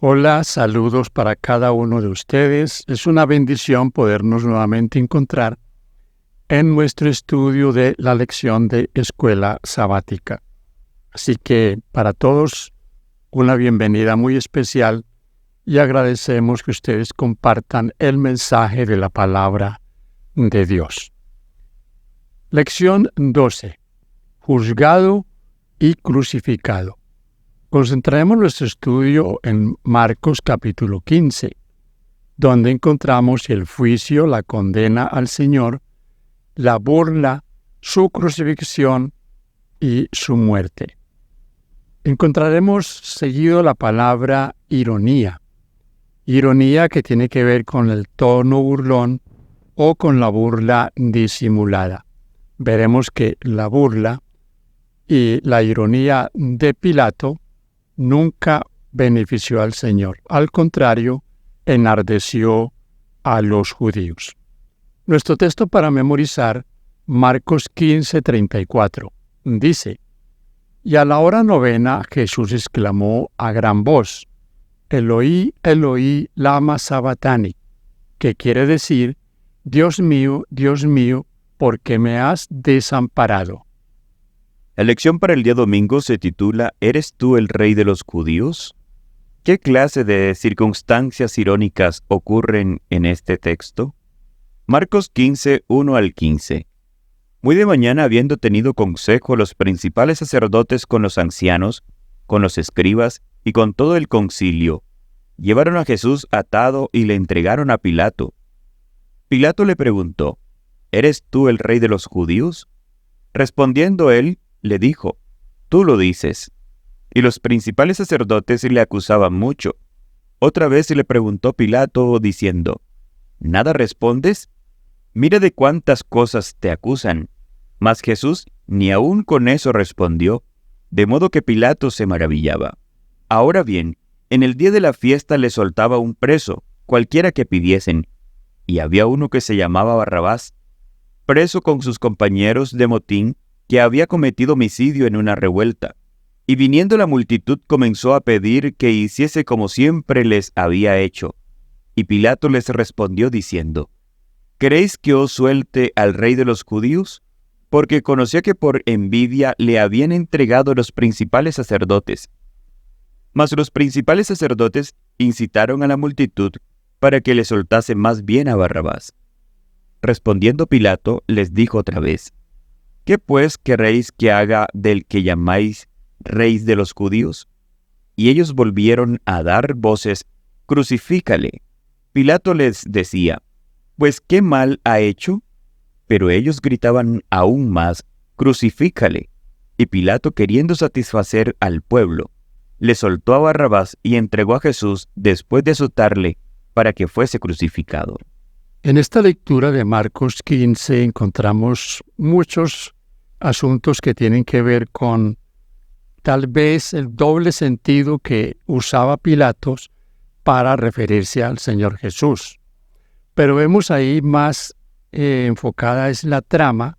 Hola, saludos para cada uno de ustedes. Es una bendición podernos nuevamente encontrar en nuestro estudio de la lección de escuela sabática. Así que para todos, una bienvenida muy especial y agradecemos que ustedes compartan el mensaje de la palabra de Dios. Lección 12. Juzgado y crucificado. Concentraremos nuestro estudio en Marcos capítulo 15, donde encontramos el juicio, la condena al Señor, la burla, su crucifixión y su muerte. Encontraremos seguido la palabra ironía. Ironía que tiene que ver con el tono burlón o con la burla disimulada. Veremos que la burla y la ironía de Pilato nunca benefició al Señor. Al contrario, enardeció a los judíos. Nuestro texto para memorizar, Marcos 15:34, dice: Y a la hora novena Jesús exclamó a gran voz: Eloí, Eloí, lama sabatani, que quiere decir: Dios mío, ¿por qué me has desamparado? La lección para el día domingo se titula ¿Eres tú el rey de los judíos? ¿Qué clase de circunstancias irónicas ocurren en este texto? Marcos 15, 1 al 15. Muy de mañana, habiendo tenido consejo los principales sacerdotes con los ancianos, con los escribas y con todo el concilio, llevaron a Jesús atado y le entregaron a Pilato. Pilato le preguntó: ¿Eres tú el rey de los judíos? Respondiendo él, le dijo: Tú lo dices. Y los principales sacerdotes le acusaban mucho. Otra vez le preguntó Pilato, diciendo: ¿Nada respondes? Mira de cuántas cosas te acusan. Mas Jesús ni aun con eso respondió, de modo que Pilato se maravillaba. Ahora bien, en el día de la fiesta le soltaba un preso, cualquiera que pidiesen, y había uno que se llamaba Barrabás, preso con sus compañeros de motín, que había cometido homicidio en una revuelta. Y viniendo la multitud comenzó a pedir que hiciese como siempre les había hecho. Y Pilato les respondió diciendo: ¿Queréis que os suelte al rey de los judíos? Porque conocía que por envidia le habían entregado los principales sacerdotes. Mas los principales sacerdotes incitaron a la multitud para que le soltase más bien a Barrabás. Respondiendo Pilato, les dijo otra vez: ¿Qué pues queréis que haga del que llamáis rey de los judíos? Y ellos volvieron a dar voces: Crucifícale. Pilato les decía: Pues ¿qué mal ha hecho? Pero ellos gritaban aún más: Crucifícale. Y Pilato, queriendo satisfacer al pueblo, le soltó a Barrabás y entregó a Jesús después de azotarle para que fuese crucificado. En esta lectura de Marcos 15 encontramos muchos asuntos que tienen que ver con tal vez el doble sentido que usaba Pilatos para referirse al Señor Jesús. Pero vemos ahí más enfocada es la trama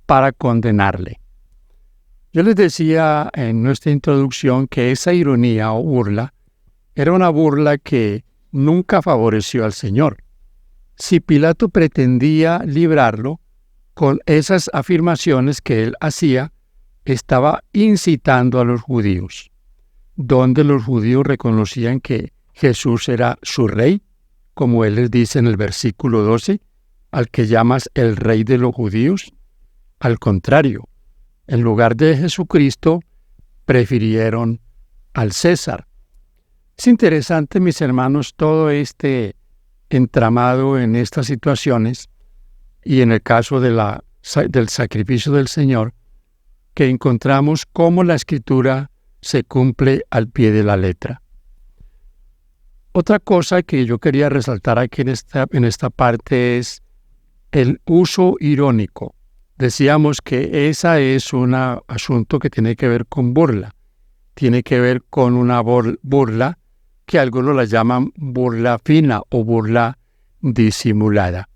para condenarle. Yo les decía en nuestra introducción que esa ironía o burla era una burla que nunca favoreció al Señor. Si Pilato pretendía librarlo con esas afirmaciones que él hacía, estaba incitando a los judíos, donde los judíos reconocían que Jesús era su rey, como él les dice en el versículo 12, al que llamas el rey de los judíos. Al contrario, en lugar de Jesucristo, prefirieron al César. Es interesante, mis hermanos, todo este entramado en estas situaciones y en el caso del sacrificio del Señor, que encontramos cómo la Escritura se cumple al pie de la letra. Otra cosa que yo quería resaltar aquí en esta parte es el uso irónico. Decíamos que ese es un asunto que tiene que ver con burla. Tiene que ver con una burla que algunos la llaman burla fina o burla disimulada.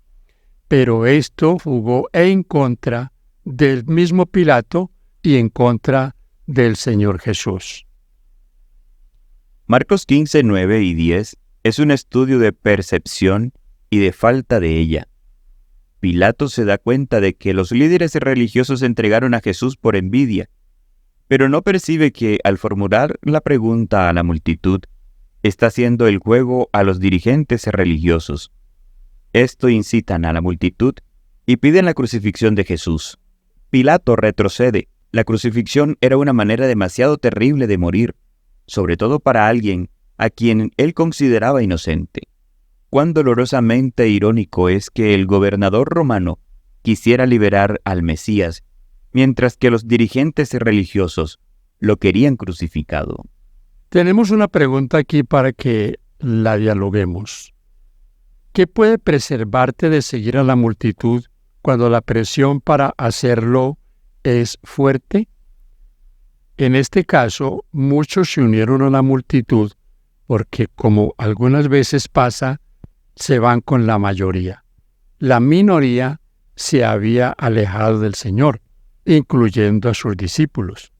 Pero esto jugó en contra del mismo Pilato y en contra del Señor Jesús. Marcos 15, 9 y 10 es un estudio de percepción y de falta de ella. Pilato se da cuenta de que los líderes religiosos entregaron a Jesús por envidia, pero no percibe que al formular la pregunta a la multitud, está haciendo el juego a los dirigentes religiosos. Esto incitan a la multitud y piden la crucifixión de Jesús. Pilato retrocede. La crucifixión era una manera demasiado terrible de morir, sobre todo para alguien a quien él consideraba inocente. Cuán dolorosamente irónico es que el gobernador romano quisiera liberar al Mesías, mientras que los dirigentes religiosos lo querían crucificado. Tenemos una pregunta aquí para que la dialoguemos. ¿Qué puede preservarte de seguir a la multitud cuando la presión para hacerlo es fuerte? En este caso, muchos se unieron a la multitud porque, como algunas veces pasa, se van con la mayoría. La minoría se había alejado del Señor, incluyendo a sus discípulos.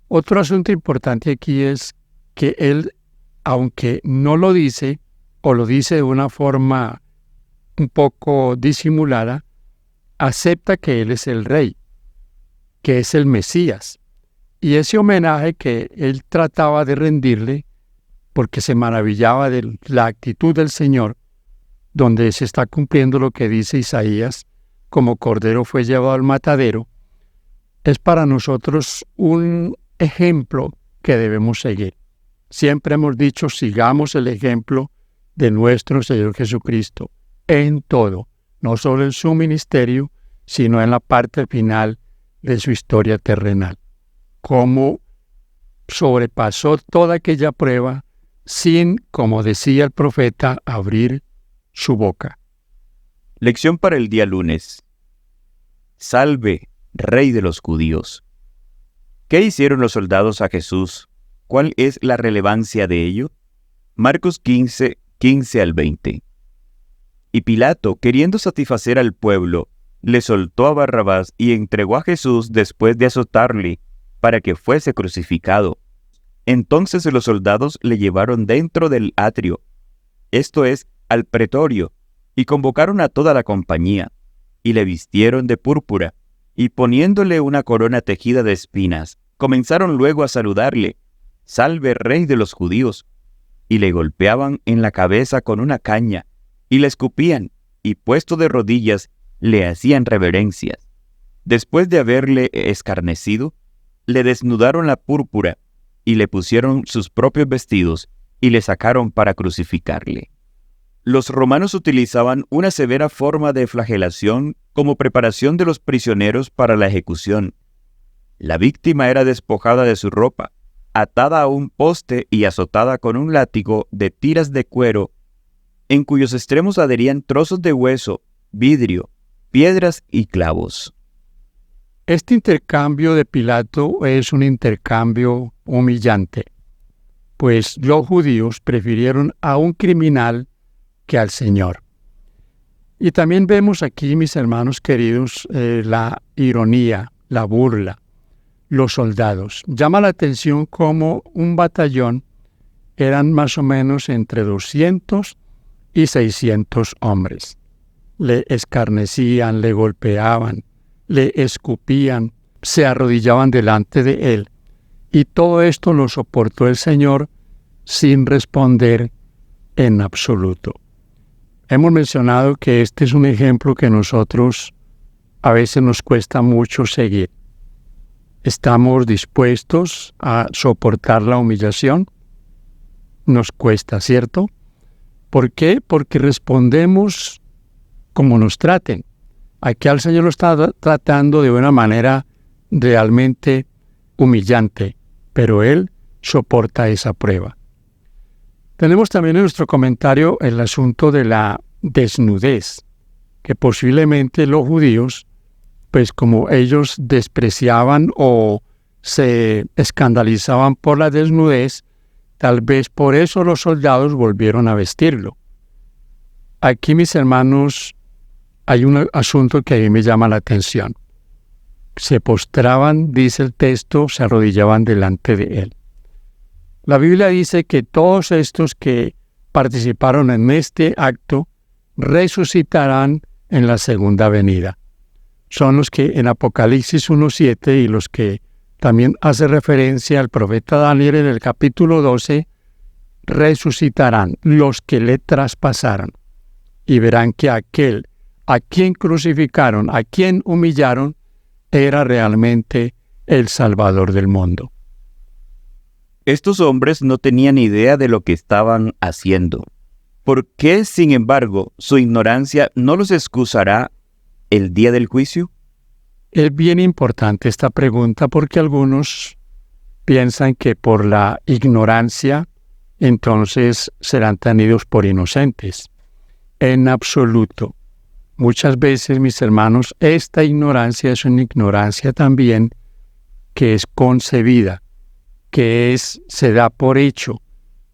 Otro asunto importante aquí es que Él, aunque no lo dice, o lo dice de una forma un poco disimulada, acepta que Él es el Rey, que es el Mesías. Y ese homenaje que Él trataba de rendirle, porque se maravillaba de la actitud del Señor, donde se está cumpliendo lo que dice Isaías, como cordero fue llevado al matadero, es para nosotros un ejemplo que debemos seguir. Siempre hemos dicho, sigamos el ejemplo de nuestro Señor Jesucristo en todo, no solo en su ministerio, sino en la parte final de su historia terrenal. Cómo sobrepasó toda aquella prueba sin, como decía el profeta, abrir su boca. Lección para el día lunes. Salve, Rey de los judíos. ¿Qué hicieron los soldados a Jesús? ¿Cuál es la relevancia de ello? Marcos 15, 15 al 20. Y Pilato, queriendo satisfacer al pueblo, le soltó a Barrabás y entregó a Jesús después de azotarle, para que fuese crucificado. Entonces los soldados le llevaron dentro del atrio, esto es, al pretorio, y convocaron a toda la compañía, y le vistieron de púrpura, y poniéndole una corona tejida de espinas, comenzaron luego a saludarle, «Salve, Rey de los judíos», y le golpeaban en la cabeza con una caña, y le escupían, y puesto de rodillas, le hacían reverencias. Después de haberle escarnecido, le desnudaron la púrpura, y le pusieron sus propios vestidos, y le sacaron para crucificarle. Los romanos utilizaban una severa forma de flagelación como preparación de los prisioneros para la ejecución. La víctima era despojada de su ropa, atada a un poste y azotada con un látigo de tiras de cuero, en cuyos extremos adherían trozos de hueso, vidrio, piedras y clavos. Este intercambio de Pilato es un intercambio humillante, pues los judíos prefirieron a un criminal que al Señor. Y también vemos aquí, mis hermanos queridos, la ironía, la burla. Los soldados. Llama la atención cómo un batallón eran más o menos entre 200 y 600 hombres. Le escarnecían, le golpeaban, le escupían, se arrodillaban delante de él. Y todo esto lo soportó el Señor sin responder en absoluto. Hemos mencionado que este es un ejemplo que nosotros a veces nos cuesta mucho seguir. ¿Estamos dispuestos a soportar la humillación? Nos cuesta, ¿cierto? ¿Por qué? Porque respondemos como nos traten. Aquí al Señor lo está tratando de una manera realmente humillante, pero Él soporta esa prueba. Tenemos también en nuestro comentario el asunto de la desnudez, que posiblemente los judíos, pues como ellos despreciaban o se escandalizaban por la desnudez, tal vez por eso los soldados volvieron a vestirlo. Aquí, mis hermanos, hay un asunto que a mí me llama la atención. Se postraban, dice el texto, se arrodillaban delante de él. La Biblia dice que todos estos que participaron en este acto resucitarán en la segunda venida. Son los que en Apocalipsis 1:7 y los que también hace referencia al profeta Daniel en el capítulo 12, resucitarán los que le traspasaron y verán que aquel a quien crucificaron, a quien humillaron, era realmente el Salvador del mundo. Estos hombres no tenían idea de lo que estaban haciendo. ¿Por qué, sin embargo, su ignorancia no los excusará el día del juicio? Es bien importante esta pregunta porque algunos piensan que por la ignorancia entonces serán tenidos por inocentes. En absoluto. Muchas veces, mis hermanos, esta ignorancia es una ignorancia también que es concebida, que se da por hecho.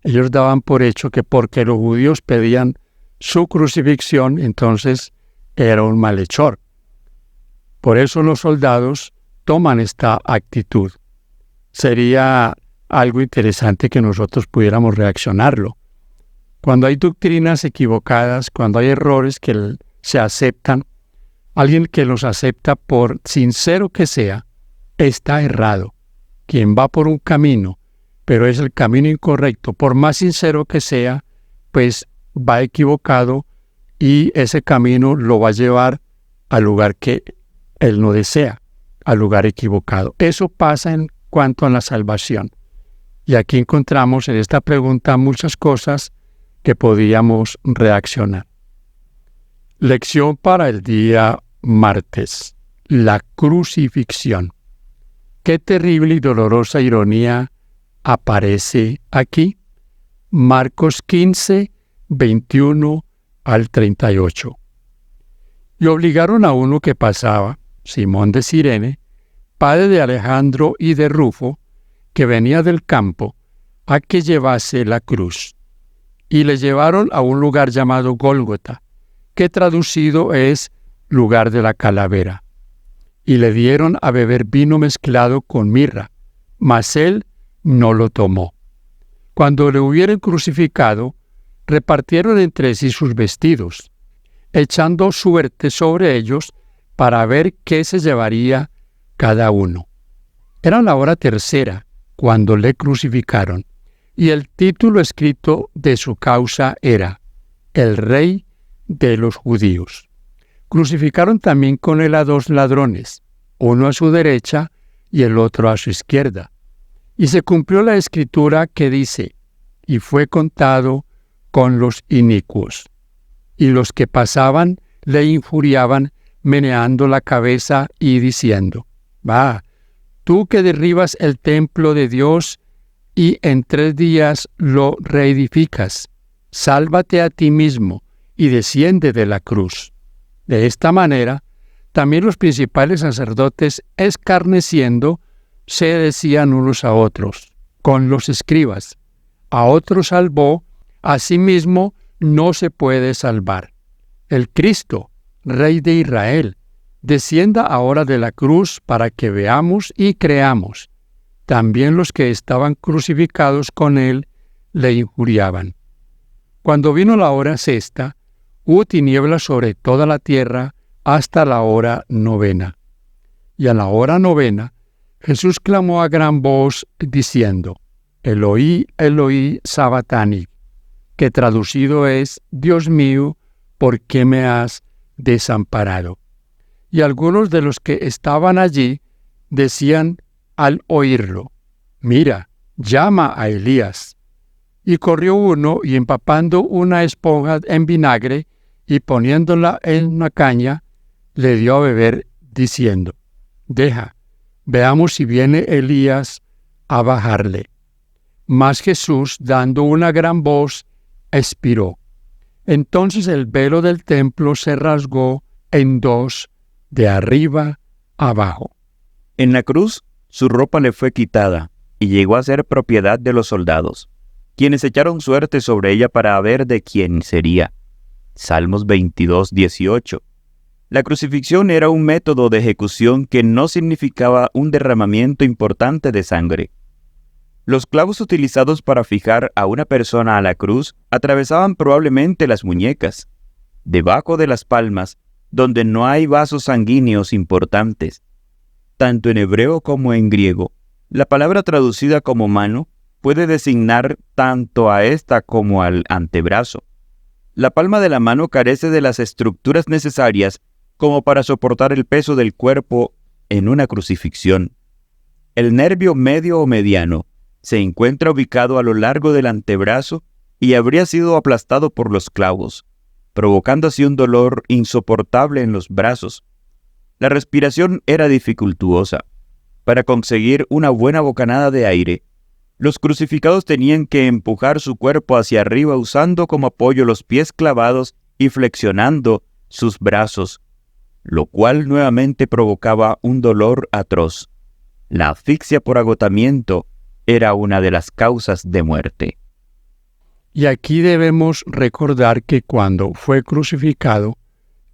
Ellos daban por hecho que porque los judíos pedían su crucifixión, entonces era un malhechor. Por eso los soldados toman esta actitud. Sería algo interesante que nosotros pudiéramos reaccionarlo. Cuando hay doctrinas equivocadas, cuando hay errores que se aceptan, alguien que los acepta por sincero que sea, está errado. Quien va por un camino, pero es el camino incorrecto, por más sincero que sea, pues va equivocado y ese camino lo va a llevar al lugar que él no desea, al lugar equivocado. Eso pasa en cuanto a la salvación. Y aquí encontramos en esta pregunta muchas cosas que podíamos reaccionar. Lección para el día martes. La crucifixión. Qué terrible y dolorosa ironía aparece aquí. Marcos 15, 21 al 38. Y obligaron a uno que pasaba, Simón de Cirene, padre de Alejandro y de Rufo, que venía del campo, a que llevase la cruz. Y le llevaron a un lugar llamado Gólgota, que traducido es lugar de la calavera. Y le dieron a beber vino mezclado con mirra, mas él no lo tomó. Cuando le hubieron crucificado, repartieron entre sí sus vestidos, echando suerte sobre ellos para ver qué se llevaría cada uno. Era la hora tercera cuando le crucificaron, y el título escrito de su causa era El Rey de los Judíos. Crucificaron también con él a 2 ladrones, uno a su derecha y el otro a su izquierda. Y se cumplió la escritura que dice, y fue contado con los inicuos. Y los que pasaban le injuriaban, meneando la cabeza y diciendo, «Va, tú que derribas el templo de Dios y en 3 días lo reedificas, sálvate a ti mismo y desciende de la cruz». De esta manera, también los principales sacerdotes, escarneciendo, se decían unos a otros, con los escribas, «A otro salvó, a sí mismo no se puede salvar. El Cristo, Rey de Israel, descienda ahora de la cruz para que veamos y creamos». También los que estaban crucificados con él le injuriaban. Cuando vino la hora sexta, hubo tinieblas sobre toda la tierra hasta la hora 9. Y a la hora 9, Jesús clamó a gran voz diciendo, «Eloi, Eloi, sabatani», que traducido es, «Dios mío, ¿por qué me has desamparado?». Y algunos de los que estaban allí decían al oírlo, «Mira, llama a Elías». Y corrió uno y empapando una esponja en vinagre y poniéndola en una caña, le dio a beber, diciendo, «Deja, veamos si viene Elías a bajarle». Mas Jesús, dando una gran voz, expiró. Entonces el velo del templo se rasgó en 2, de arriba abajo. En la cruz, su ropa le fue quitada y llegó a ser propiedad de los soldados, quienes echaron suerte sobre ella para ver de quién sería. Salmos 22, 18. La crucifixión era un método de ejecución que no significaba un derramamiento importante de sangre. Los clavos utilizados para fijar a una persona a la cruz atravesaban probablemente las muñecas, debajo de las palmas, donde no hay vasos sanguíneos importantes. Tanto en hebreo como en griego, la palabra traducida como mano puede designar tanto a esta como al antebrazo. La palma de la mano carece de las estructuras necesarias como para soportar el peso del cuerpo en una crucifixión. El nervio medio o mediano se encuentra ubicado a lo largo del antebrazo y habría sido aplastado por los clavos, provocando así un dolor insoportable en los brazos. La respiración era dificultuosa. Para conseguir una buena bocanada de aire, los crucificados tenían que empujar su cuerpo hacia arriba usando como apoyo los pies clavados y flexionando sus brazos, lo cual nuevamente provocaba un dolor atroz. La asfixia por agotamiento era una de las causas de muerte. Y aquí debemos recordar que cuando fue crucificado,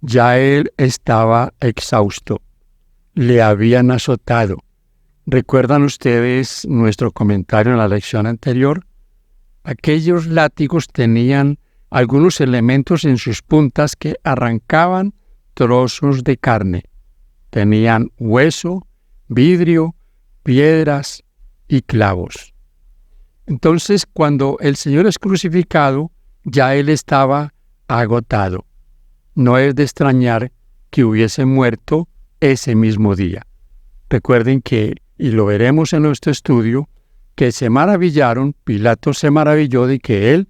ya él estaba exhausto. Le habían azotado. ¿Recuerdan ustedes nuestro comentario en la lección anterior? Aquellos látigos tenían algunos elementos en sus puntas que arrancaban trozos de carne. Tenían hueso, vidrio, piedras y clavos. Entonces, cuando el Señor es crucificado, ya Él estaba agotado. No es de extrañar que hubiese muerto ese mismo día. Recuerden que, y lo veremos en nuestro estudio, que se maravillaron, Pilato se maravilló de que Él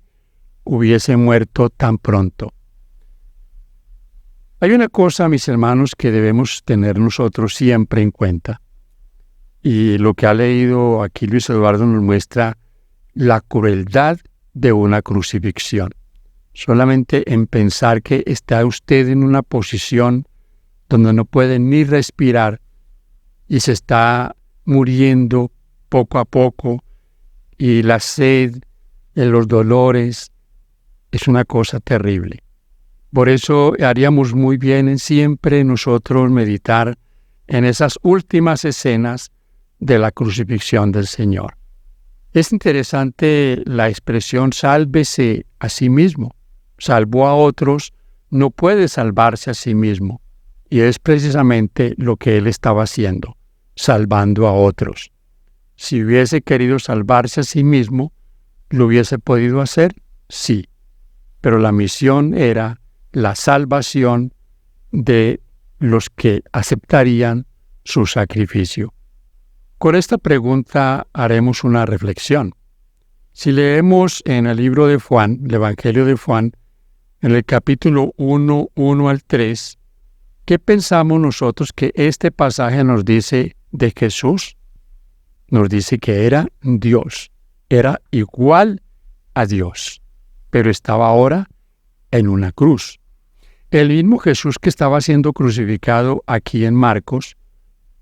hubiese muerto tan pronto. Hay una cosa, mis hermanos, que debemos tener nosotros siempre en cuenta. Y lo que ha leído aquí Luis Eduardo nos muestra la crueldad de una crucifixión. Solamente en pensar que está usted en una posición donde no puede ni respirar y se está muriendo poco a poco, y la sed, los dolores, es una cosa terrible. Por eso haríamos muy bien en siempre nosotros meditar en esas últimas escenas de la crucifixión del Señor. Es interesante la expresión sálvese a sí mismo. Salvó a otros, no puede salvarse a sí mismo. Y es precisamente lo que él estaba haciendo, salvando a otros. Si hubiese querido salvarse a sí mismo, ¿lo hubiese podido hacer? Sí. Pero la misión era la salvación de los que aceptarían su sacrificio. Con esta pregunta haremos una reflexión. Si leemos en el libro de Juan, el Evangelio de Juan, en el capítulo 1 al 3, ¿qué pensamos nosotros que este pasaje nos dice de Jesús? Nos dice que era Dios, era igual a Dios, pero estaba ahora en una cruz. El mismo Jesús que estaba siendo crucificado aquí en Marcos,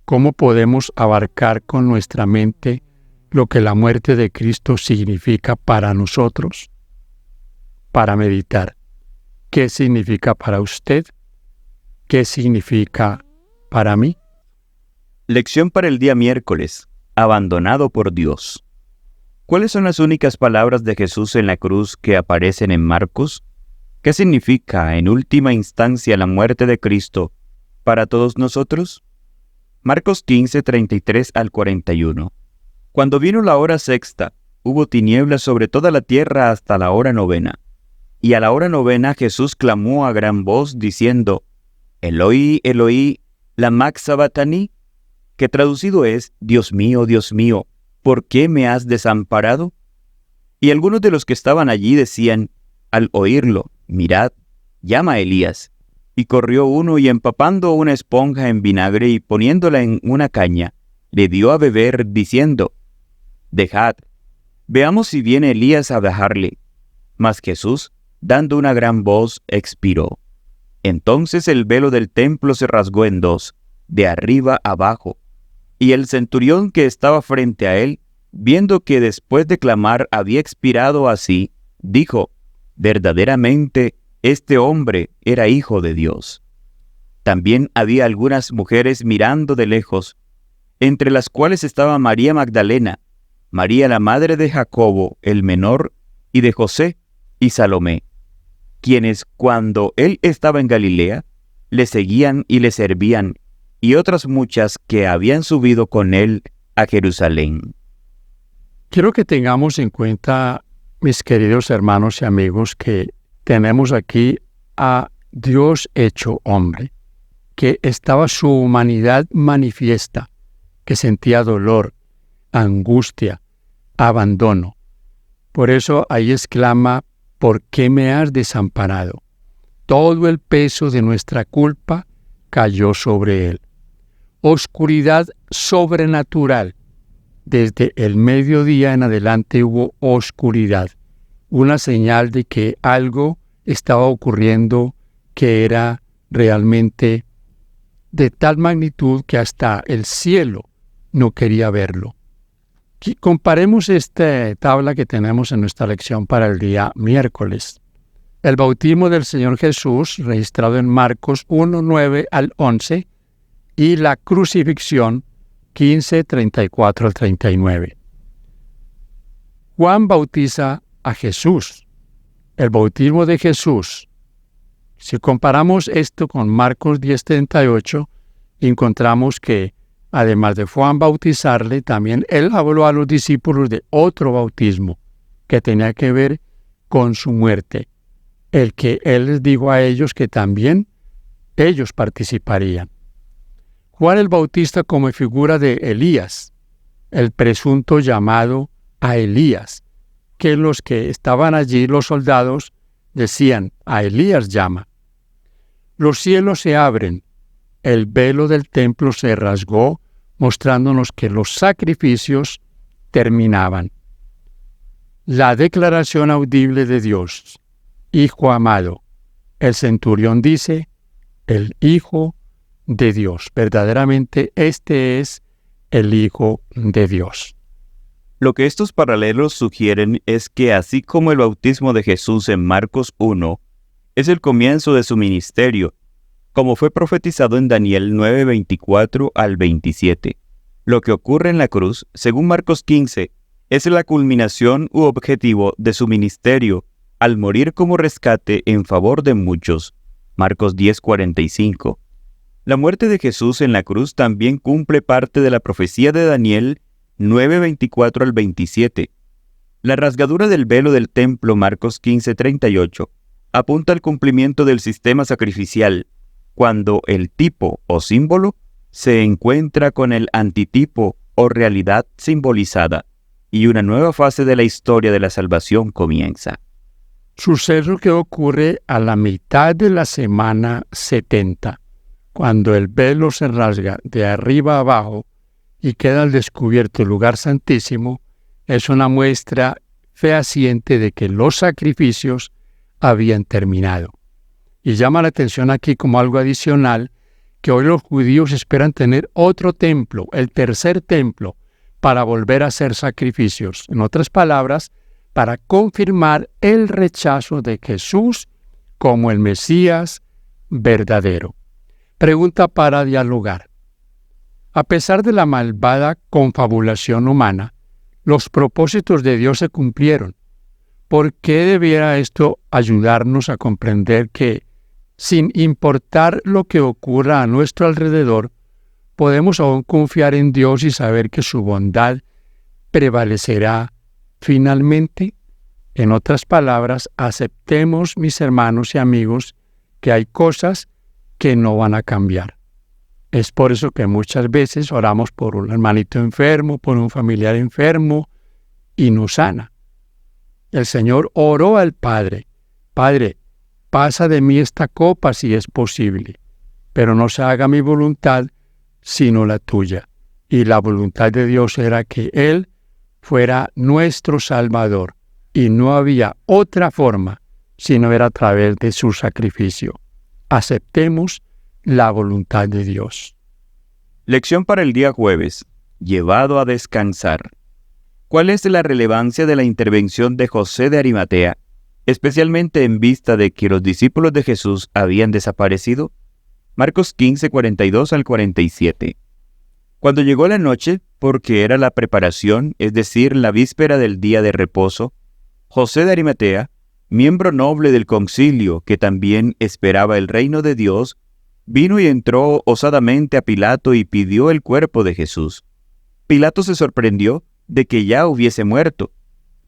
¿cómo podemos abarcar con nuestra mente lo que la muerte de Cristo significa para nosotros? Para meditar. ¿Qué significa para usted? ¿Qué significa para mí? Lección para el día miércoles. Abandonado por Dios. ¿Cuáles son las únicas palabras de Jesús en la cruz que aparecen en Marcos? ¿Qué significa, en última instancia, la muerte de Cristo para todos nosotros? Marcos 15, 33 al 41. Cuando vino la hora sexta, hubo tinieblas sobre toda la tierra hasta la hora novena. Y a la hora novena Jesús clamó a gran voz, diciendo, Eloi, Eloi, lama sabachthani, que traducido es, Dios mío, ¿por qué me has desamparado? Y algunos de los que estaban allí decían, al oírlo, mirad, llama a Elías. Y corrió uno y empapando una esponja en vinagre y poniéndola en una caña, le dio a beber, diciendo, dejad, veamos si viene Elías a dejarle. Mas Jesús, dando una gran voz, expiró. Entonces el velo del templo se rasgó en dos, de arriba abajo. Y el centurión que estaba frente a él, viendo que después de clamar había expirado así, dijo, verdaderamente, este hombre era hijo de Dios. También había algunas mujeres mirando de lejos, entre las cuales estaba María Magdalena, María la madre de Jacobo, el menor, y de José y Salomé, quienes cuando él estaba en Galilea, le seguían y le servían, y otras muchas que habían subido con él a Jerusalén. Quiero que tengamos en cuenta, mis queridos hermanos y amigos, que tenemos aquí a Dios hecho hombre, que estaba su humanidad manifiesta, que sentía dolor, angustia, abandono. Por eso ahí exclama: ¿por qué me has desamparado? Todo el peso de nuestra culpa cayó sobre él. Oscuridad sobrenatural. Desde el mediodía en adelante hubo oscuridad, una señal de que algo estaba ocurriendo que era realmente de tal magnitud que hasta el cielo no quería verlo. Comparemos esta tabla que tenemos en nuestra lección para el día miércoles. El bautismo del Señor Jesús, registrado en Marcos 1, 9 al 11, y la crucifixión 15, 34 al 39. Juan bautiza a Jesús. El bautismo de Jesús. Si comparamos esto con Marcos 10, 38, encontramos que, además de Juan bautizarle, también él habló a los discípulos de otro bautismo que tenía que ver con su muerte, el que él les dijo a ellos que también ellos participarían. Juan el Bautista como figura de Elías, el presunto llamado a Elías, que los que estaban allí, los soldados, decían: a Elías llama. Los cielos se abren, el velo del templo se rasgó, mostrándonos que los sacrificios terminaban. La declaración audible de Dios: Hijo amado. El centurión dice: el Hijo de Dios. Verdaderamente este es el Hijo de Dios. Lo que estos paralelos sugieren es que así como el bautismo de Jesús en Marcos 1 es el comienzo de su ministerio, como fue profetizado en Daniel 9, 24 al 27, lo que ocurre en la cruz, según Marcos 15, es la culminación u objetivo de su ministerio al morir como rescate en favor de muchos. Marcos 10, 45. La muerte de Jesús en la cruz también cumple parte de la profecía de Daniel 9, 24 al 27. La rasgadura del velo del templo, Marcos 15, 38, apunta al cumplimiento del sistema sacrificial, cuando el tipo o símbolo se encuentra con el antitipo o realidad simbolizada, y una nueva fase de la historia de la salvación comienza. Suceso que ocurre a la mitad de la semana 70, cuando el velo se rasga de arriba a abajo y queda al descubierto el lugar santísimo, es una muestra fehaciente de que los sacrificios habían terminado. Y llama la atención aquí como algo adicional que hoy los judíos esperan tener otro templo, el tercer templo, para volver a hacer sacrificios. En otras palabras, para confirmar el rechazo de Jesús como el Mesías verdadero. Pregunta para dialogar. A pesar de la malvada confabulación humana, los propósitos de Dios se cumplieron. ¿Por qué debiera esto ayudarnos a comprender que, sin importar lo que ocurra a nuestro alrededor, podemos aún confiar en Dios y saber que su bondad prevalecerá finalmente? En otras palabras, aceptemos, mis hermanos y amigos, que hay cosas que no van a cambiar. Es por eso que muchas veces oramos por un hermanito enfermo, por un familiar enfermo, y nos sana. El Señor oró al Padre: Padre, pasa de mí esta copa si es posible, pero no se haga mi voluntad, sino la tuya. Y la voluntad de Dios era que Él fuera nuestro Salvador, y no había otra forma, sino era a través de su sacrificio. Aceptemos la voluntad de Dios. Lección para el día jueves. Llevado a descansar. ¿Cuál es la relevancia de la intervención de José de Arimatea, especialmente en vista de que los discípulos de Jesús habían desaparecido? Marcos 15, 42 al 47. Cuando llegó la noche, porque era la preparación, es decir, la víspera del día de reposo, José de Arimatea, miembro noble del concilio que también esperaba el reino de Dios, vino y entró osadamente a Pilato y pidió el cuerpo de Jesús. Pilato se sorprendió de que ya hubiese muerto,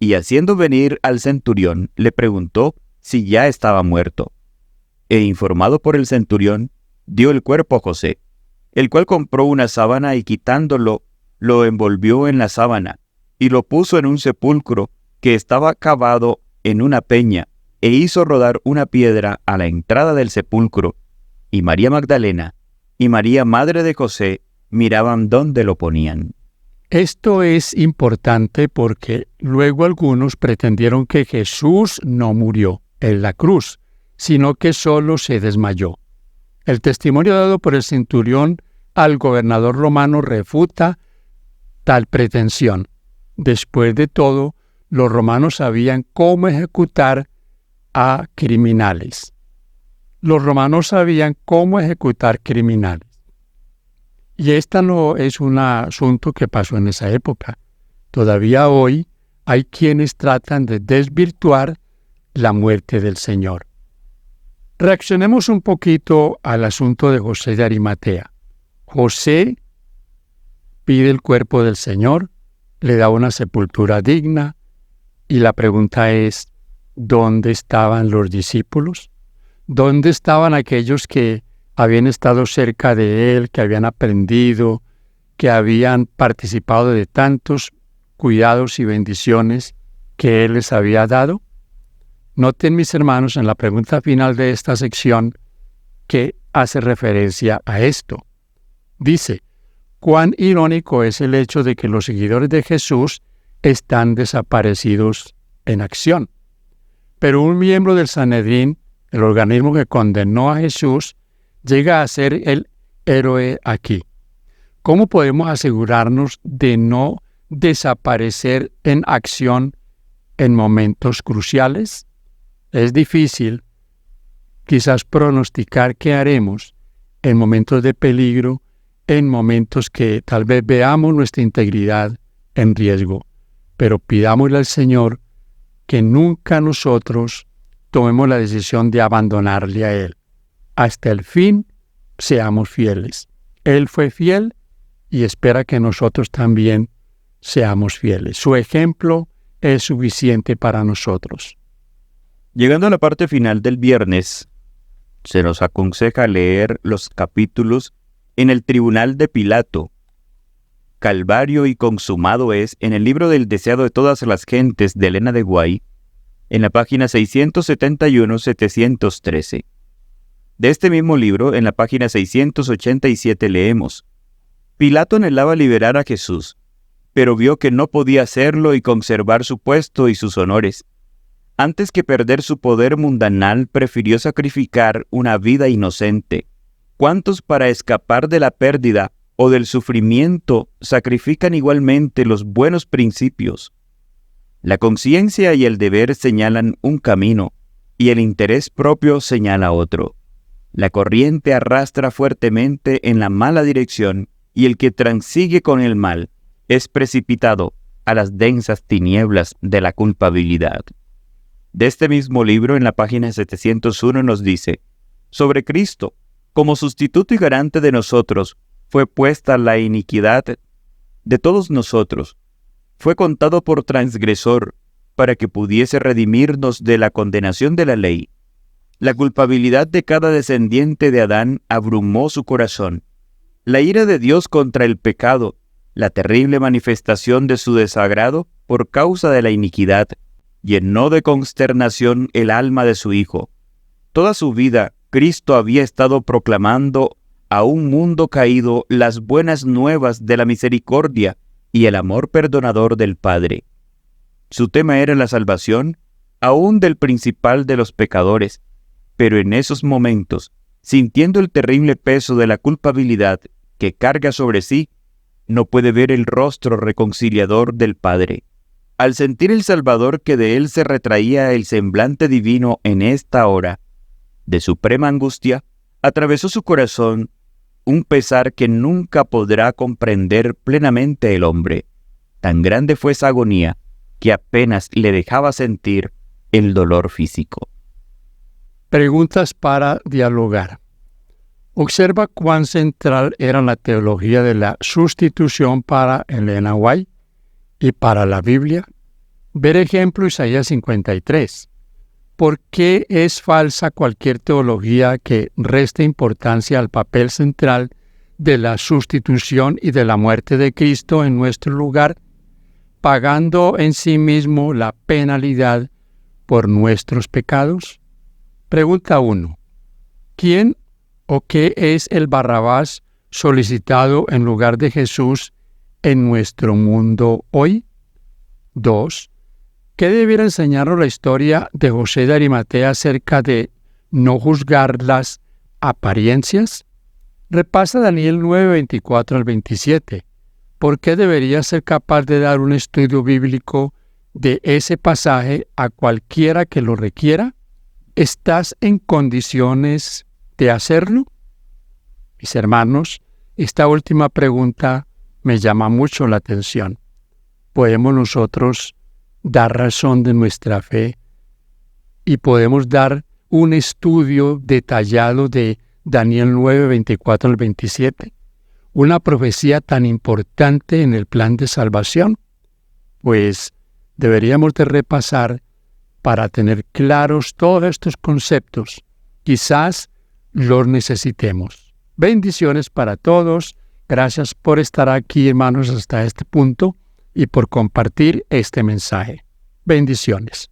y haciendo venir al centurión, le preguntó si ya estaba muerto. E informado por el centurión, dio el cuerpo a José, el cual compró una sábana y quitándolo, lo envolvió en la sábana, y lo puso en un sepulcro que estaba cavado en una peña, e hizo rodar una piedra a la entrada del sepulcro, y María Magdalena y María, madre de José, miraban dónde lo ponían. Esto es importante porque luego algunos pretendieron que Jesús no murió en la cruz, sino que solo se desmayó. El testimonio dado por el centurión al gobernador romano refuta tal pretensión. Después de todo, los romanos sabían cómo ejecutar a criminales. Los romanos sabían cómo ejecutar criminales. Y esta no es un asunto que pasó en esa época. Todavía hoy hay quienes tratan de desvirtuar la muerte del Señor. Reaccionemos un poquito al asunto de José de Arimatea. José pide el cuerpo del Señor, le da una sepultura digna, y la pregunta es, ¿dónde estaban los discípulos? ¿Dónde estaban aquellos que habían estado cerca de él, que habían aprendido, que habían participado de tantos cuidados y bendiciones que él les había dado? Noten, mis hermanos, en la pregunta final de esta sección que hace referencia a esto. Dice, cuán irónico es el hecho de que los seguidores de Jesús están desaparecidos en acción. Pero un miembro del Sanedrín, el organismo que condenó a Jesús, llega a ser el héroe aquí. ¿Cómo podemos asegurarnos de no desaparecer en acción en momentos cruciales? Es difícil quizás pronosticar qué haremos en momentos de peligro, en momentos que tal vez veamos nuestra integridad en riesgo, pero pidámosle al Señor que nunca nosotros tomemos la decisión de abandonarle a Él. Hasta el fin seamos fieles. Él fue fiel y espera que nosotros también seamos fieles. Su ejemplo es suficiente para nosotros. Llegando a la parte final del viernes, se nos aconseja leer los capítulos en el tribunal de Pilato. Calvario y consumado es en el libro del deseado de todas las gentes de Elena de Guay, en la página 671-713. De este mismo libro, en la página 687 leemos: Pilato anhelaba liberar a Jesús, pero vio que no podía hacerlo y conservar su puesto y sus honores. Antes que perder su poder mundanal, prefirió sacrificar una vida inocente. ¿Cuántos para escapar de la pérdida o del sufrimiento sacrifican igualmente los buenos principios? La conciencia y el deber señalan un camino, y el interés propio señala otro. La corriente arrastra fuertemente en la mala dirección, y el que transigue con el mal es precipitado a las densas tinieblas de la culpabilidad. De este mismo libro, en la página 701, nos dice: sobre Cristo, como sustituto y garante de nosotros, fue puesta la iniquidad de todos nosotros. Fue contado por transgresor, para que pudiese redimirnos de la condenación de la ley. La culpabilidad de cada descendiente de Adán abrumó su corazón. La ira de Dios contra el pecado, la terrible manifestación de su desagrado por causa de la iniquidad, llenó de consternación el alma de su Hijo. Toda su vida, Cristo había estado proclamando a un mundo caído las buenas nuevas de la misericordia y el amor perdonador del Padre. Su tema era la salvación, aún del principal de los pecadores, pero en esos momentos, sintiendo el terrible peso de la culpabilidad que carga sobre sí, no puede ver el rostro reconciliador del Padre. Al sentir el Salvador que de él se retraía el semblante divino en esta hora de suprema angustia, atravesó su corazón un pesar que nunca podrá comprender plenamente el hombre. Tan grande fue esa agonía que apenas le dejaba sentir el dolor físico. Preguntas para dialogar. Observa cuán central era la teología de la sustitución para Elena White y para la Biblia. Ver ejemplo Isaías 53. ¿Por qué es falsa cualquier teología que reste importancia al papel central de la sustitución y de la muerte de Cristo en nuestro lugar, pagando en sí mismo la penalidad por nuestros pecados? Pregunta 1. ¿Quién o qué es el Barrabás solicitado en lugar de Jesús en nuestro mundo hoy? 2. ¿Qué debiera enseñarnos la historia de José de Arimatea acerca de no juzgar las apariencias? Repasa Daniel 9, 24 al 27. ¿Por qué deberías ser capaz de dar un estudio bíblico de ese pasaje a cualquiera que lo requiera? ¿Estás en condiciones de hacerlo? Mis hermanos, esta última pregunta me llama mucho la atención. ¿Podemos nosotros dar razón de nuestra fe y podemos dar un estudio detallado de Daniel 9, 24 al 27? ¿Una profecía tan importante en el plan de salvación? Pues deberíamos de repasar para tener claros todos estos conceptos. Quizás los necesitemos. Bendiciones para todos. Gracias por estar aquí, hermanos, hasta este punto y por compartir este mensaje. Bendiciones.